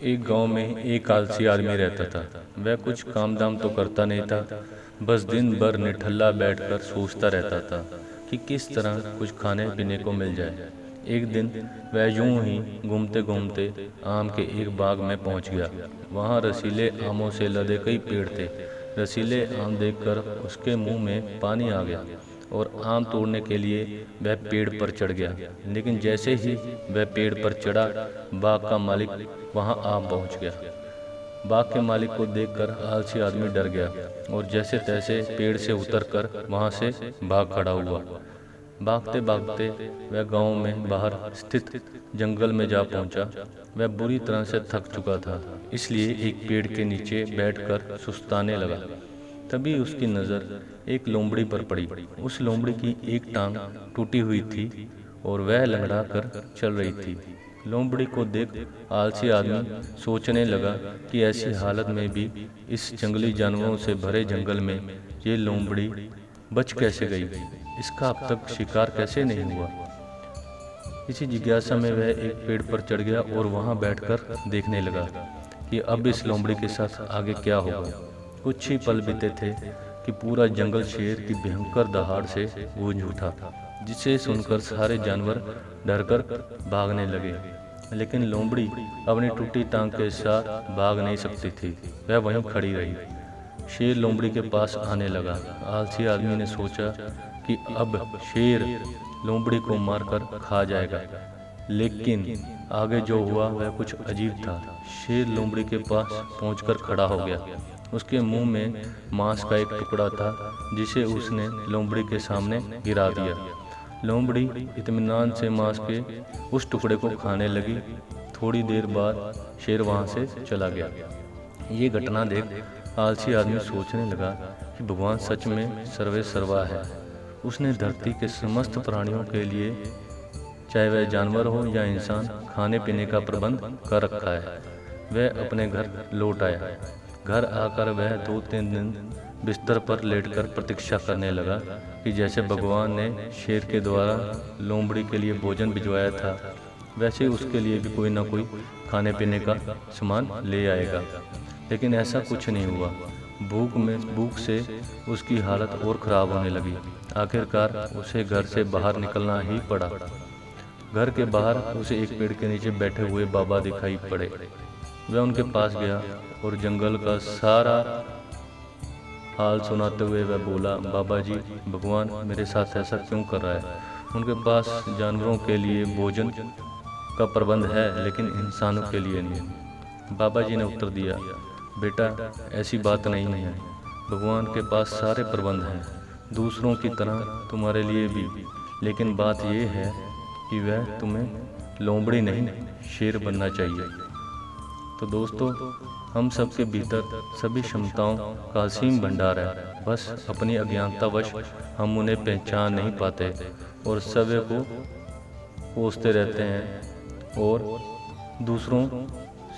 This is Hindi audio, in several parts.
एक गांव में एक आलसी आदमी रहता था। वह कुछ काम दाम तो करता नहीं था, बस दिन भर निठल्ला बैठकर सोचता रहता था कि किस तरह कुछ खाने पीने को मिल जाए। एक दिन वह यूं ही घूमते घूमते आम के एक बाग में पहुंच गया। वहां रसीले आमों से लदे कई पेड़ थे। रसीले आम देखकर उसके मुंह में पानी आ गया और आम तोड़ने के लिए वह पेड़ पर चढ़ गया। लेकिन जैसे ही वह पेड़ पर चढ़ा, बाग का मालिक वहां आ पहुंच गया। बाग के मालिक को देखकर आलसी आदमी डर गया और जैसे तैसे पेड़ से उतरकर वहां से भाग खड़ा हुआ। भागते भागते वह गांव में बाहर स्थित जंगल में जा पहुंचा। वह बुरी तरह से थक चुका था, इसलिए एक पेड़ के नीचे बैठकर सुस्ताने लगा। तभी उसकी नज़र एक लोमड़ी पर पड़ी। उस लोमड़ी की एक टांग टूटी हुई थी और वह लंगड़ा कर चल रही थी। लोमड़ी को देख आलसी आदमी सोचने लगा कि ऐसी हालत में भी इस जंगली जानवरों से भरे जंगल में ये लोमड़ी बच कैसे गई, इसका अब तक शिकार कैसे नहीं हुआ। इसी जिज्ञासा में वह एक पेड़ पर चढ़ गया और वहां बैठकर देखने लगा कि अब इस लोमड़ी के साथ आगे क्या होगा। कुछ ही पल बीते थे कि पूरा जंगल शेर की भयंकर दहाड़ से गूंज उठा, जिसे सुनकर सारे जानवर डरकर भागने लगे। लेकिन लोमड़ी अपनी टूटी टांग के साथ भाग नहीं सकती थी, वह वहीं खड़ी रही। शेर लोमड़ी के पास आने लगा। आलसी आदमी ने सोचा कि अब शेर लोमड़ी को मारकर खा जाएगा, लेकिन आगे जो हुआ वह कुछ अजीब था। शेर लोमड़ी के पास पहुंचकर खड़ा हो गया। उसके मुंह में मांस का एक टुकड़ा था, जिसे उसने लोमड़ी के सामने गिरा दिया। लोमड़ी इत्मीनान से मांस के उस टुकड़े को खाने लगी। थोड़ी देर बाद शेर वहां से चला गया। ये घटना देख आलसी आदमी सोचने लगा कि भगवान सच में सर्वे सर्वा है। उसने धरती के समस्त प्राणियों के लिए, चाहे वह जानवर हो या इंसान, खाने पीने का प्रबंध कर रखा है। वह अपने घर लौट आया। घर आकर वह 2-3 दिन बिस्तर पर लेटकर प्रतीक्षा करने लगा कि जैसे भगवान ने शेर के द्वारा लोमड़ी के लिए भोजन भिजवाया था, वैसे उसके लिए भी कोई ना कोई खाने पीने का सामान ले आएगा। लेकिन ऐसा कुछ नहीं हुआ। भूख से उसकी हालत और ख़राब होने लगी। आखिरकार उसे घर से बाहर निकलना ही पड़ा। घर के बाहर उसे एक पेड़ के नीचे बैठे हुए बाबा दिखाई पड़े। वह उनके पास गया और जंगल का सारा हाल सुनाते हुए वह बोला, बाबा जी, भगवान मेरे साथ ऐसा क्यों कर रहा है? उनके पास जानवरों के लिए भोजन का प्रबंध है, लेकिन इंसानों के लिए नहीं। बाबा जी ने उत्तर दिया, बेटा, ऐसी बात नहीं है। भगवान के पास सारे प्रबंध हैं, दूसरों की तरह तुम्हारे लिए भी। लेकिन बात यह है कि वह तुम्हें लोमड़ी नहीं, शेर बनना चाहिए। तो दोस्तों, हम सबके भीतर सभी क्षमताओं का असीम भंडार है, बस अपनी अज्ञानतावश हम उन्हें पहचान नहीं पाते और सभी को कोसते रहते हैं और दूसरों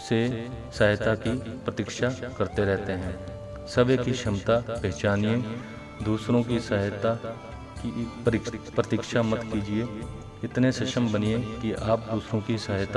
से सहायता की प्रतीक्षा करते रहते हैं। सभी की क्षमता पहचानिए, दूसरों की सहायता की प्रतीक्षा मत कीजिए। इतने सक्षम बनिए कि आप दूसरों की सहायता